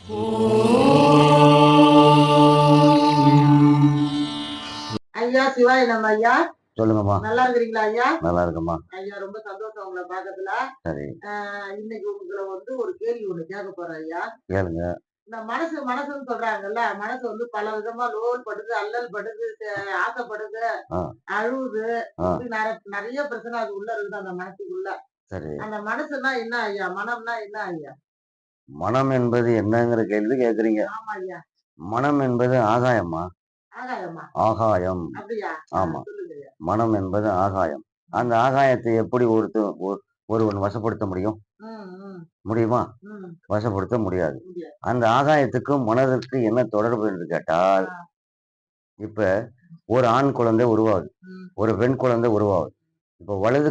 ஐயா சிவாய நம்ம ஐயா. சொல்லுங்கம்மா. நல்லா இருக்கிறீங்களா ஐயா? நல்லா இருக்குமா ஐயா ரொம்ப சந்தோஷம் உங்களை பாக்கத்துல. சரி. இன்னைக்கு உங்களை ஒரு கேள்வி ஒண்ணு கேட்க போறேன் ஐயா. கேளுங்க. இந்த மனசுன்னு சொல்றாங்கல்ல, மனசு பல விதமா லோல் படுது, அல்லல் படுது, ஆசைப்படுது, அழுவுது, இப்படி நிறைய பிரச்சனை அது உள்ள இருக்குது அந்த மனசுக்குள்ள. சரி. அந்த மனசுன்னா என்ன ஐயா? மனம்னா என்ன ஐயா? மனம் என்பது என்னங்கிற கேள்வி கேக்குறீங்க. ஆமா ஐயா. மனம் என்பது ஆகாயம்மா. ஆகாயமா? ஆகாயம். அப்படியா? ஆமா. மனம் என்பது ஆகாயம். அந்த ஆகாயத்தை எப்படி ஒருவன் வசப்படுத்த முடியும்? முடியுமா? வசப்படுத்த முடியாது. அந்த ஆகாயத்துக்கும் மனதிற்கு என்ன தொடர்பு என்று கேட்டால், இப்ப ஒரு ஆண் குழந்தை உருவாகுது, ஒரு பெண் குழந்தை உருவாகுது. இப்ப வலது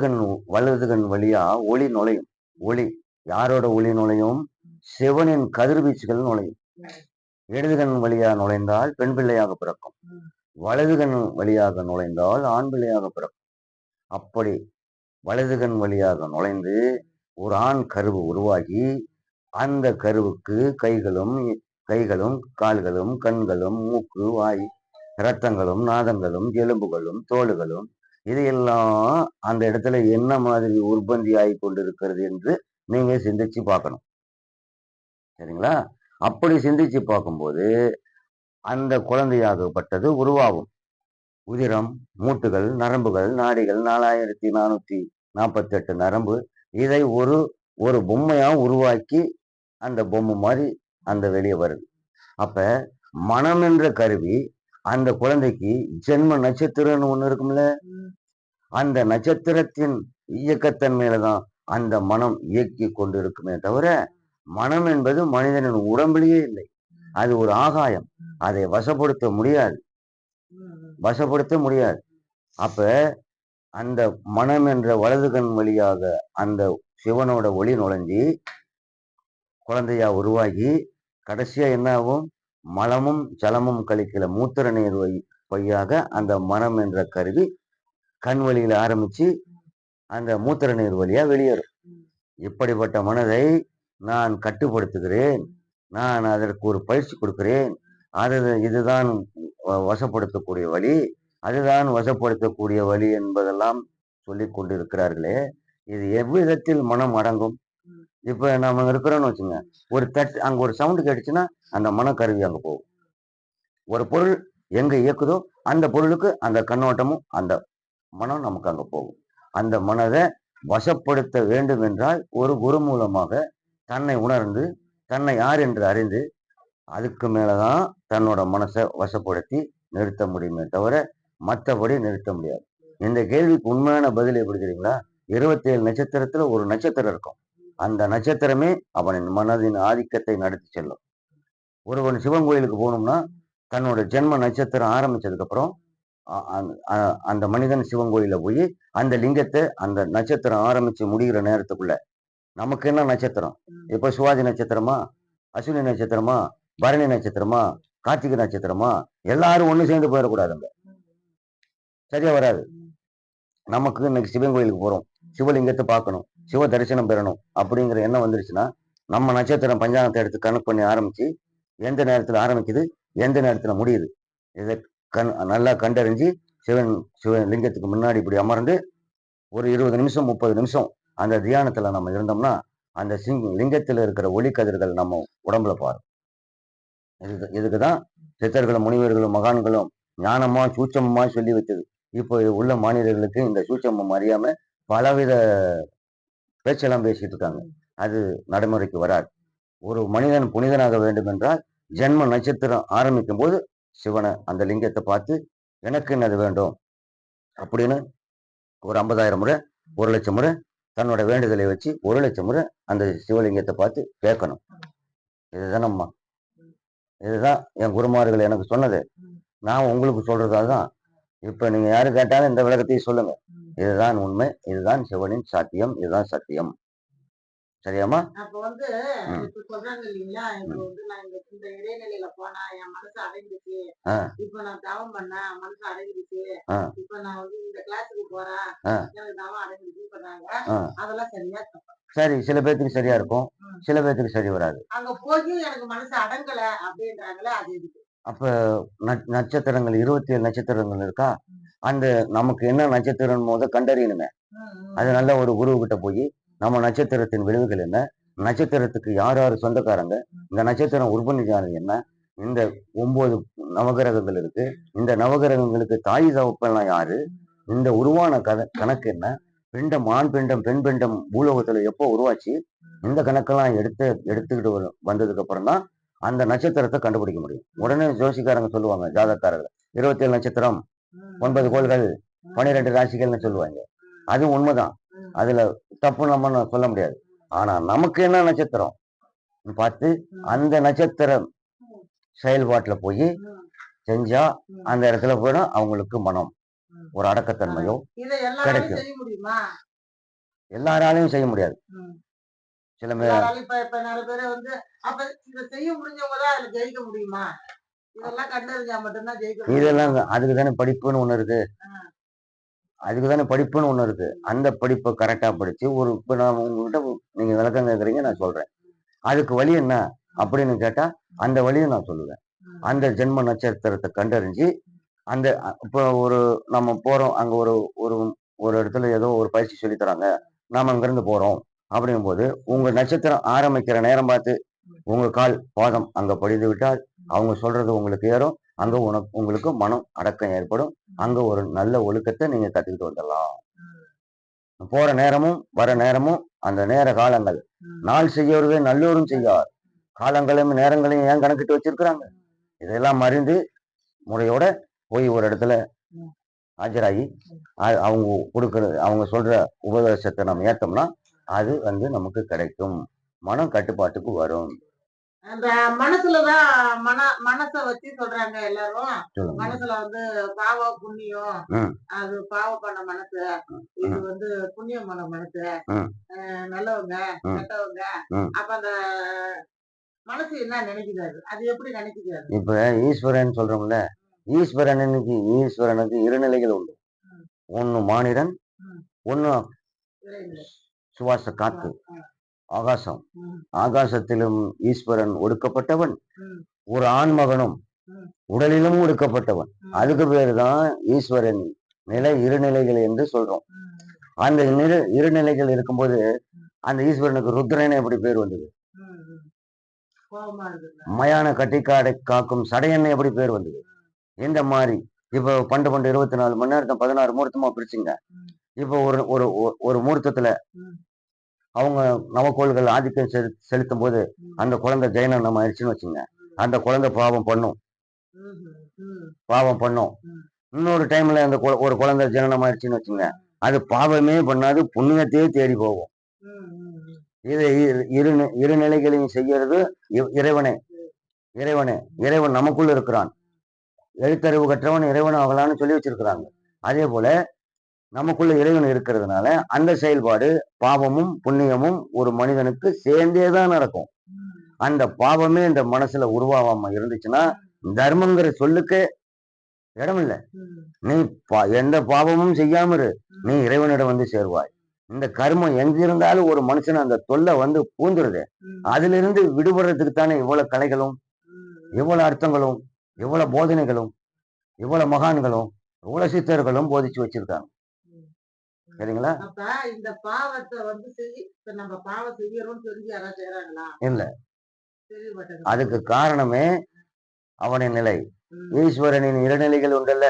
கண் வழியா ஒளி நுழையும். ஒளி யாரோட ஒளி நுழையும்? சிவனின் கதிர்வீச்சுகள் நுழையும். இடது கண் வழியா நுழைந்தால் பெண் பிள்ளையாக பிறக்கும். வலது கண் வழியாக நுழைந்தால் ஆண் பிள்ளையாக பிறக்கும். அப்படி வலது கண் வழியாக நுழைந்து ஒரு ஆண் கருவு உருவாகி, அந்த கருவுக்கு கைகளும் கால்களும் கண்களும் மூக்கு வாய் இரத்தங்களும் நாதங்களும் எலும்புகளும் தோள்களும் இதையெல்லாம் அந்த இடத்துல என்ன மாதிரி உற்பத்தி ஆகி கொண்டிருக்கிறது என்று நீங்க சிந்திச்சு பார்க்கணும். சரிங்களா? அப்படி சிந்திச்சு பார்க்கும்போது அந்த குழந்தையாகப்பட்டது உருவாகும். உதிரம், மூட்டுகள், நரம்புகள், நாடிகள், 4448 நரம்பு, இதை ஒரு பொம்மையா உருவாக்கி அந்த பொம்மை மாதிரி அந்த வெளியே வருது. அப்ப மனம் என்ற கருவி அந்த குழந்தைக்கு ஜென்ம நட்சத்திரம்னு ஒண்ணு இருக்கும்ல, அந்த நட்சத்திரத்தின் இயக்கத்தன்மையிலதான் அந்த மனம் இயக்கி கொண்டு இருக்குமே தவிர, மனம் என்பது மனிதனின் உடம்பிலேயே இல்லை. அது ஒரு ஆகாயம். அதை வசப்படுத்த முடியாது. அப்ப அந்த மனம் என்ற வலது கண் வழியாக அந்த சிவனோட ஒளி நுழைஞ்சி குழந்தையா உருவாகி கடைசியா என்ன ஆகும்? மலமும் ஜலமும் கழிக்கல மூத்திர நீர் வழியாக அந்த மனம் என்ற கருவி கண் வழியில ஆரம்பிச்சு அந்த மூத்திர நீர் வழியா வெளியேறும். இப்படிப்பட்ட மனதை நான் கட்டுப்படுத்துகிறேன், நான் அதற்கு ஒரு பயிற்சி கொடுக்கிறேன், இதுதான் வசப்படுத்தக்கூடிய வழி, அதுதான் வசப்படுத்தக்கூடிய வழி என்பதெல்லாம் சொல்லிக் கொண்டிருக்கிறார்களே, இது எவ்விதத்தில் மனம் அடங்கும்? இப்ப நம்ம இருக்கிறோம்னு வச்சுங்க, அங்க ஒரு சவுண்டு கேட்டுச்சுன்னா அந்த மனக்கருவி அங்க போகும். ஒரு பொருள் எங்க இயக்குதோ அந்த பொருளுக்கு அந்த கண்ணோட்டமும் அந்த மனம் நமக்கு அங்க போகும். அந்த மனதை வசப்படுத்த வேண்டும் என்றால் ஒரு குரு மூலமாக தன்னை உணர்ந்து தன்னை யார் என்று அறிந்து அதுக்கு மேலதான் தன்னோட மனசை வசப்படுத்தி நிறுத்த முடியுமே தவிர மற்றபடி நிறுத்த முடியாது. இந்த கேள்விக்கு உண்மையான பதில் எப்படி தெரியுங்களா? 27 நட்சத்திரத்துல ஒரு நட்சத்திரம் இருக்கும். அந்த நட்சத்திரமே அவனின் மனதின் ஆதிக்கத்தை நடத்தி செல்லும். ஒருவன் சிவன் கோயிலுக்கு போகணும்னா தன்னோட ஜென்ம நட்சத்திரம் ஆரம்பிச்சதுக்கு அப்புறம் அந்த மனிதன் சிவன் கோயில போய் அந்த லிங்கத்தை அந்த நட்சத்திரம் ஆரம்பிச்சு முடிகிற நேரத்துக்குள்ள நமக்கு என்ன நட்சத்திரம்? இப்ப சுவாதி நட்சத்திரமா, அஸ்வினி நட்சத்திரமா, பரணி நட்சத்திரமா, கார்த்திகை நட்சத்திரமா, எல்லாரும் ஒண்ணு சேர்ந்து போயிடக்கூடாதுங்க. சரியா வராது. நமக்கு இன்னைக்கு சிவன் கோயிலுக்கு போறோம், சிவலிங்கத்தை பார்க்கணும், சிவ தரிசனம் பெறணும் அப்படிங்கிற எண்ணம் வந்துருச்சுன்னா நம்ம நட்சத்திரம் பஞ்சாங்கத்தை எடுத்து கணக்கு பண்ணி ஆரம்பிச்சு எந்த நேரத்துல ஆரம்பிக்குது, எந்த நேரத்துல முடியுது, இதை நல்லா கண்டறிஞ்சு சிவன் லிங்கத்துக்கு முன்னாடி இப்படி அமர்ந்து ஒரு 20 நிமிஷம் 30 நிமிஷம் அந்த தியானத்துல நம்ம இருந்தோம்னா அந்த லிங்கத்துல இருக்கிற ஒளி கதிர்கள் நம்ம உடம்புல பாரும். இதுக்குதான் சித்தர்களும் முனிவர்களும் மகான்களும் ஞானமா சூட்சமா சொல்லி வச்சது. இப்போ உள்ள மாநிலங்களுக்கு இந்த சூட்சமம் அறியாம பலவித பேச்செல்லாம் பேசிட்டு இருக்காங்க. அது நடைமுறைக்கு வராது. ஒரு மனிதன் புனிதனாக வேண்டும் என்றால் ஜென்ம நட்சத்திரம் ஆரம்பிக்கும் போது சிவனை அந்த லிங்கத்தை பார்த்து எனக்கு என்னது வேண்டும் அப்படின்னு ஒரு 50,000 முறை 1,00,000 முறை தன்னோட வேண்டுதலை வச்சு 1,00,000 முறை அந்த சிவலிங்கத்தை பார்த்து கேட்கணும். இதுதானம்மா, இதுதான் என் குருமார்கள் எனக்கு சொன்னது. நான் உங்களுக்கு சொல்றதாதான். இப்ப நீங்க யாரு கேட்டாலும் இந்த விளக்கத்தையும் சொல்லுங்க. இதுதான் உண்மை, இதுதான் சிவனின் சாத்தியம், இதுதான் சத்தியம். சரியாமா? அப்ப இப்ப சொல்றாங்க இல்லைங்களா, இப்ப நான் இந்த இடைநிலையில போனா என் மனசு அடங்கிடுச்சு, இப்ப நான் தவம் பண்ணேன் மனசு அடங்கிடுச்சு, இப்ப நான் இந்த கிளாஸுக்கு போறேன் எனக்கு தவம் அடங்கிடுச்சு பண்றாங்க, அதெல்லாம் சரியா தப்பா? சரி சில பேர்த்துக்கு சரியா இருக்கும், ம். சில பேர்த்துக்கு சரி வராது. அங்க போய் எனக்கு மனசு அடங்கல அப்படின்றாங்களே அது எதுக்கு? அப்ப நட்சத்திரங்கள் 27 நட்சத்திரங்கள் இருக்கா? ம். அந்த நமக்கு என்ன நட்சத்திரம் கண்டறியணுமே. அது ம். நல்ல ஒரு குருவுகிட்ட போயி, நம்ம நட்சத்திரத்தின் விளைவுகள் என்ன? நட்சத்திரத்துக்கு யார் யார் சொந்தக்காரங்க? ம். இந்த நட்சத்திரம் உற்பத்தியானது என்ன? இந்த 9 நவகிரகங்கள் இருக்கு. இந்த நவகிரகங்களுக்கு தாய் தகப்பன்லாம் யாரு? இந்த உருவான கணக்கு என்ன? பிண்டம், ஆண் பிண்டம், பெண் பிண்டம் பூலோகத்துல எப்போ உருவாச்சு? இந்த கணக்கெல்லாம் எடுத்துக்கிட்டு வந்ததுக்கு அப்புறம் தான் அந்த நட்சத்திரத்த கண்டுபிடிக்க முடியும். உடனே ஜோசிக்காரங்க சொல்லுவாங்க, ஜாதகக்காரர்கள். 27 நட்சத்திரம், 9 கோள்கள், 12 ராசிகள்னு சொல்லுவாங்க. அது உண்மைதான். அதுல தப்பு நம்ம சொல்ல முடியாது. ஆனா நமக்கு என்ன நட்சத்திரம் பார்த்து அந்த நட்சத்திரம் செயல்பாட்டுல போய் செஞ்சா அந்த இடத்துல போனா அவங்களுக்கு மனம் ஒரு அடக்கத்தன்மையோ இத எல்லாராலும் கிடைக்கும். செய்ய முடியுமா? எல்லாராலையும் செய்ய முடியாது. சில எல்லாராலும் இப்ப இப்ப நிறைய பேரு அப்ப இத செய்ய முடிஞ்சவங்க தான் அதுல ஜெயிக்க முடியுமா? இதெல்லாம் கண்டறிஞ்சா மட்டும் தான் ஜெயிக்க முடியும். இதெல்லாம் அதுக்கு தானே படிப்புன்னு ஒண்ணு இருக்கு. அதுக்கு தானே படிப்புன்னு ஒண்ணு இருக்கு. அந்த படிப்பை கரெக்டா படிச்சு இப்ப நான் உங்ககிட்ட நீங்க விளக்கம் கேட்கறீங்க, நான் சொல்றேன். அதுக்கு வழி என்ன அப்படின்னு கேட்டா அந்த வழியை நான் சொல்லுவேன். அந்த ஜென்ம நட்சத்திரத்தை கண்டறிஞ்சு அந்த இப்போ நம்ம போறோம் அங்க ஒரு ஒரு ஒரு இடத்துல ஏதோ ஒரு பயிற்சி சொல்லி தராங்க, நாம அங்கிருந்து போறோம் அப்படிங்கும்போது உங்க நட்சத்திரம் ஆரம்பிக்கிற நேரம் பார்த்து உங்க கால் பாதம் அங்க படிந்து விட்டால் அவங்க சொல்றது உங்களுக்கு ஏறும். அங்க உங்களுக்கு மனம் அடக்கம் ஏற்படும். அங்க ஒரு நல்ல ஒழுக்கத்தை நீங்க கத்துக்கிட்டு வந்துடலாம். போற நேரமும் வர நேரமும் அந்த நேர காலங்கள் நாள் செய்யறதே நல்லோரும் செய்யார். காலங்களையும் நேரங்களையும் ஏன் கணக்கிட்டு வச்சிருக்கிறாங்க? இதெல்லாம் அறிந்து முறையோட போய் ஒரு இடத்துல ஆஜராகி அவங்க அவங்க சொல்ற உபதேசத்தை நம்ம ஏத்தோம்னா அது நமக்கு கிடைக்கும். மனம் கட்டுப்பாட்டுக்கு வரும். அந்த மனசுலதான் மனச வச்சு சொல்றாங்க எல்லாரும். மனசுல பாவம் புண்ணியம், அது பாவம் பண்ண மனசு, இது புண்ணியம் பண்ண மனசு, நல்லவங்க கெட்டவங்க. அப்ப அந்த மனசு என்ன நினைக்குது? அது எப்படி நினைக்குது? இப்ப ஈஸ்வரன் சொல்றோம்ல, ஈஸ்வரனுக்கு இரு நிலைகள் உண்டு. ஒண்ணு மானிடன், ஒண்ணு சுவாச காத்து, ஆகாசம். ஆகாசத்திலும் ஈஸ்வரன் ஒடுக்கப்பட்டவன், ஒரு ஆண்மகனும் உடலிலும் ஒடுக்கப்பட்டவன். அதுக்கு பேருதான் ஈஸ்வரன் நிலை இருநிலைகள் என்று சொல்றோம். அந்த இருநிலைகள் இருக்கும்போது அந்த ஈஸ்வரனுக்கு ருத்ரன் எப்படி பேர் வந்தது? மயான கட்டிக்காடை காக்கும் சடையன்னு எப்படி பேர் வந்தது? இந்த மாதிரி இப்ப பண்டு 24 மணி நேரத்தை 16 முகூர்த்தமா பிரிச்சுங்க. இப்ப ஒரு ஒரு ஒரு முகூர்த்தத்துல அவங்க நவக்கோள்கள் ஆதிக்கம் செலுத்தும் போது அந்த குழந்தை ஜெயனம் ஆயிடுச்சுன்னு வச்சுங்க, அந்த குழந்தை பாவம் பண்ணும். இன்னொரு டைம்ல அந்த ஒரு குழந்தை ஜனனம் ஆயிடுச்சுன்னு வச்சுங்க, அது பாவமே பண்ணாது, புண்ணியத்தையே தேடி போகும். இதை இரு நிலைகளையும் செய்யறது இறைவனே. இறைவன் நமக்குள்ள இருக்கிறான். எழுத்தறிவு கற்றவன் இறைவன் ஆகலான்னு சொல்லி வச்சிருக்கிறாங்க. அதே போல நமக்குள்ள இறைவன் இருக்கிறதுனால அந்த செயல்பாடு பாவமும் புண்ணியமும் ஒரு மனிதனுக்கு சேர்ந்தேதான் நடக்கும். அந்த பாவமே இந்த மனசுல உருவாகாம இருந்துச்சுன்னா தர்மங்கிற சொல்லுக்கு இடம் இல்லை. நீ எந்த பாவமும் செய்யாம இரு, நீ இறைவனிடம் சேர்வாய். இந்த கர்மம் எங்க இருந்தாலும் ஒரு மனுஷன் அந்த தொல்லை பூந்துருது. அதுல இருந்து விடுபடுறதுக்கு தானே இவ்வளவு கலைகளும், இவ்வளவு அர்த்தங்களும், இவ்வளவு போதனைகளும், இவ்வளவு மகான்களும், இவ்வளவு சித்தர்களும் போதிச்சு வச்சிருக்காங்க. சரிங்களா? அப்ப இந்த பாவத்தை நம்ம பாவம் செய்யறோம்னு தெரிஞ்சு யாராவது செய்யறாங்களா? இல்ல. அதுக்கு காரணமே அவனின் நிலை. ஈஸ்வரனின் இருநிலைகள் உண்டல்ல,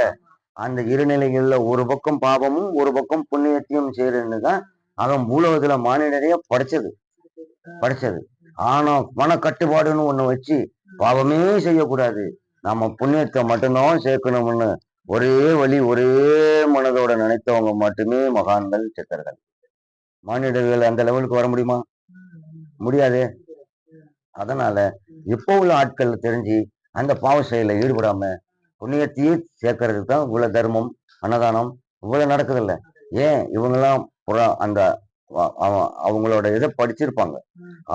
அந்த இருநிலைகள்ல ஒரு பக்கம் பாவமும் ஒரு பக்கம் புண்ணியத்தையும் செய்யறன்னு தான் அவன் பூலோகத்துல மானிடரைய படைச்சது. ஆனா மன கட்டுப்பாடுன்னு ஒண்ணு வச்சு பாவமே செய்யக்கூடாது, நம்ம புண்ணியத்தை மட்டும்தான் சேர்க்கணும்னு ஒரே வழி ஒரே மனதோட நினைத்தவங்க மட்டுமே மகான்கள் சித்தர்கள். மானிடர்கள் அந்த லெவலுக்கு வர முடியுமா? முடியாது. அதனால இப்போ உள்ள ஆட்கள் தெரிஞ்சு அந்த பாவ செயல ஈடுபடாம புண்ணியத்தையே சேர்க்கறதுக்கு தான் இவ்வளவு தர்மம், அன்னதானம் இவ்வளவு நடக்குது இல்ல. ஏன் இவங்கெல்லாம் அந்த அவங்களோட இதை படிச்சிருப்பாங்க,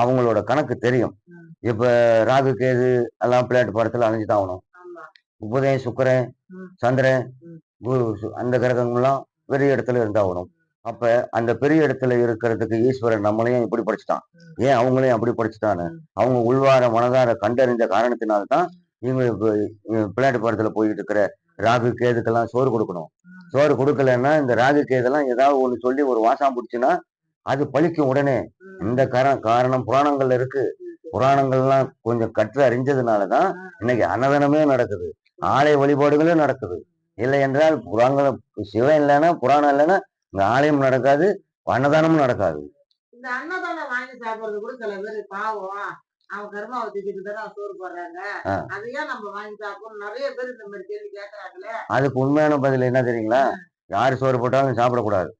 அவங்களோட கணக்கு தெரியும். இப்ப ராகு கேது எல்லாம் பிள்ளையாட்டு படத்துல அழிஞ்சுதான் ஆகணும். புதன் சுக்கிரன் சந்திரன் குரு அந்த கிரகங்கள்லாம் பெரிய இடத்துல இருந்தாகணும். அப்ப அந்த பெரிய இடத்துல இருக்கிறதுக்கு ஈஸ்வரன் நம்மளையும் இப்படி படைச்சிட்டான். ஏன் அவங்களையும் அப்படி படைச்சிட்டான்னு அவங்க உள்வார மனதார கண்டறிந்த காரணத்தினால்தான் இவங்க பிள்ளையாட்டு படத்துல போயிட்டு இருக்கிற ராகு கேதுக்கெல்லாம் சோறு கொடுக்கணும். சோறு கொடுக்கலன்னா இந்த ராகு கேதெல்லாம் ஏதாவது ஒண்ணு சொல்லி ஒரு வாசம் பிடிச்சுன்னா அது பழிக்கும் உடனே. இந்த காரணம் புராணங்கள்ல இருக்கு. புராணங்கள்லாம் கொஞ்சம் கற்று அறிஞ்சதுனாலதான் இன்னைக்கு அன்னதானமே நடக்குது, ஆலய வழிபாடுகளும் நடக்குது. இல்லை என்றால் புராணம் சிவன் இல்லைன்னா புராணம் இல்லைன்னா இந்த ஆலயம் நடக்காது, அன்னதானமும் நடக்காது. இந்த அன்னதானம் வாங்கி சாப்பிடுறது கூட சில பேர் பாவம் அவன் கர்மாவை தூக்கிட்டு தானே சோறு போடுறாங்க, அதையா நம்ம வாங்கி சாப்பிடணும் நிறைய பேர் இந்த மாதிரி கேள்வி கேட்கறாங்களே. அதுக்கு உண்மையான பதில் என்ன தெரியுங்களா? யாரு சோறு போட்டாலும் சாப்பிடக்கூடாது,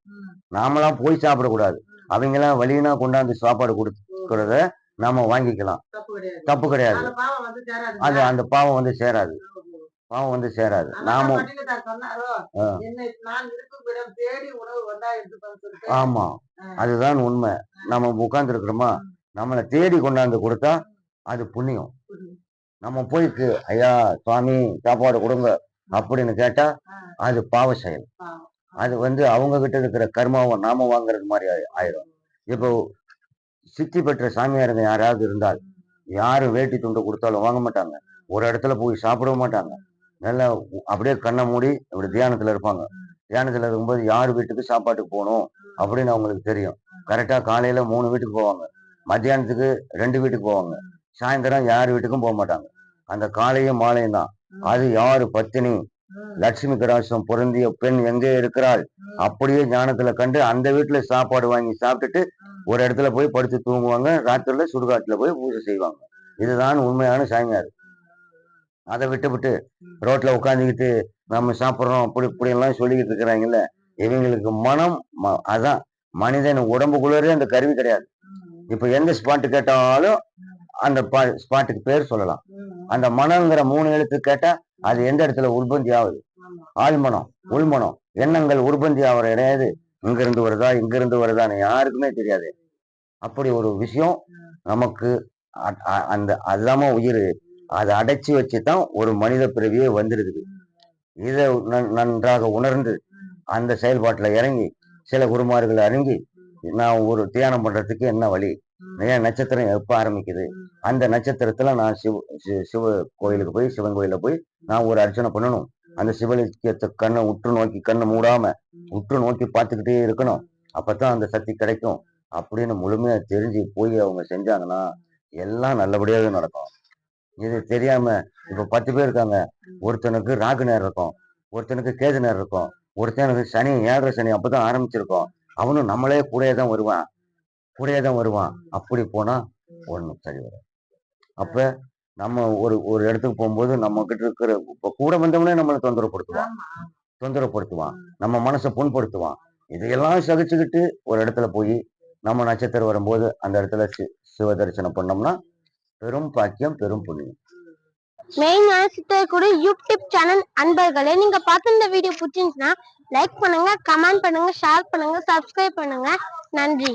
நாமெல்லாம் போய் சாப்பிடக்கூடாது. அவங்க எல்லாம் வழியினா கொண்டாந்து சாப்பாடு கொடுக்கறத நாம வாங்கிக்கலாம், தப்பு கிடையாது. அது அந்த பாவம் வந்து சேராது, பாவம் வந்து சேராது. நாம ஆமா, அதுதான் உண்மை. நம்ம உட்கார்ந்து இருக்கிறோமா, நம்மளை தேடி கொண்டாந்து கொடுத்தா அது புண்ணியம். நம்ம போய் ஐயா சுவாமி சாப்பாடு கொடுங்க அப்படின்னு கேட்டா அது பாவ செயல். அது வந்து அவங்க கிட்ட இருக்கிற கர்மாவை நாம வாங்குறது மாதிரி ஆயிடும். இப்போ சித்தி பெற்ற சாமியாருங்க யாராவது இருந்தால் யாரும் வேட்டி துண்டு கொடுத்தாலும் வாங்க மாட்டாங்க, ஒரு இடத்துல போய் சாப்பிடவும் மாட்டாங்க. நல்லா அப்படியே கண்ணை மூடி அப்படி தியானத்துல இருப்பாங்க. தியானத்துல இருக்கும்போது யார் வீட்டுக்கு சாப்பாட்டுக்கு போகணும் அப்படின்னு அவங்களுக்கு தெரியும். கரெக்டா காலையில 3 வீட்டுக்கு போவாங்க, மத்தியானத்துக்கு 2 வீட்டுக்கு போவாங்க, சாயந்தரம் யார் வீட்டுக்கும் போக மாட்டாங்க. அந்த காலையும் மாலையும் தான். அது யாரு பத்தினி லட்சுமி கடாட்சம் பொருந்திய பெண் எங்கே இருக்கிறாள் அப்படியே ஞானத்துல கண்டு அந்த வீட்டுல சாப்பாடு வாங்கி சாப்பிட்டுட்டு ஒரு இடத்துல போய் படுத்து தூங்குவாங்க, ராத்திரில சுடுகாட்டுல போய் பூஜை செய்வாங்க. இதுதான் உண்மையான சாமியார். அதை விட்டு ரோட்ல உட்காந்துக்கிட்டு நம்ம சாப்பிட்றோம் அப்படி இப்படி எல்லாம் சொல்லிக்கிட்டு இருக்கிறாங்கல்ல, இவங்களுக்கு மனம் அதான் மனிதன் உடம்புக்குள்ளே அந்த கருவி கிடையாது. இப்ப எந்த ஸ்பாட்டு கேட்டாலும் அந்த ஸ்பாட்டுக்கு பேர் சொல்லலாம். அந்த மனங்கிற 3 எழுத்து கேட்டா அது எந்த இடத்துல உற்பத்தி ஆகுது? ஆழ்மனம், உள்மனம், எண்ணங்கள் உற்பத்தி ஆகிற இடையாது. இங்கிருந்து வருதா இங்கிருந்து வருதான்னு யாருக்குமே தெரியாது. அப்படி ஒரு விஷயம் நமக்கு அந்த அல்லாம உயிர் அதை அடைச்சி வச்சுதான் ஒரு மனித பிறவியே வந்திருக்குது. இதை நன்றாக உணர்ந்து அந்த செயல்பாட்டுல இறங்கி சில குருமார்கள் அறிஞ்சி நான் ஒரு தியானம் பண்றதுக்கு என்ன வழி, ஏன் நட்சத்திரம் எப்ப ஆரம்பிக்குது, அந்த நட்சத்திரத்துல நான் சிவ கோயிலுக்கு போய் சிவன் கோயில போய் நான் ஒரு அர்ச்சனை பண்ணணும், அந்த சிவலிங்கத்தை கண்ணை உற்று நோக்கி கண்ணை மூடாம உற்று நோக்கி பார்த்துக்கிட்டே இருக்கணும், அப்பதான் அந்த சக்தி கிடைக்கும் அப்படின்னு முழுமையா தெரிஞ்சு போய் அவங்க செஞ்சாங்கன்னா எல்லாம் நல்லபடியாக நடக்கும். இது தெரியாம இப்ப 10 பேர் இருக்காங்க, ஒருத்தனுக்கு ராகு நேரம் இருக்கும், ஒருத்தனுக்கு கேது நேரம் இருக்கும், ஒருத்தனுக்கு சனி 7.5 சனி அப்பதான் ஆரம்பிச்சிருக்கோம், அவனும் நம்மளே கூடயே தான் வருவான். அப்படி போனா ஒண்ணும் சரி வரும். அப்ப நம்ம ஒரு இடத்துக்கு போகும்போது நம்ம கிட்ட இருக்கிற கூட வந்தவனே நம்மளை தொந்தரப்படுத்துவான், நம்ம மனசை புண்படுத்துவான். இதையெல்லாம் சகிச்சுக்கிட்டு ஒரு இடத்துல போய் நம்ம நட்சத்திரம் வரும்போது அந்த இடத்துல சிவ தரிசனம் பண்ணோம்னா பெரும் பாக்கியம், பெரும் புண்ணியம். மெயினான சித்தர்குரு யூடியூப் சேனல் அன்பர்களே, நீங்க பார்த்து இந்த வீடியோ பிடிச்சிருந்துச்சுன்னா லைக் பண்ணுங்க, கமெண்ட் பண்ணுங்க, ஷேர் பண்ணுங்க, சப்ஸ்கிரைப் பண்ணுங்க. நன்றி.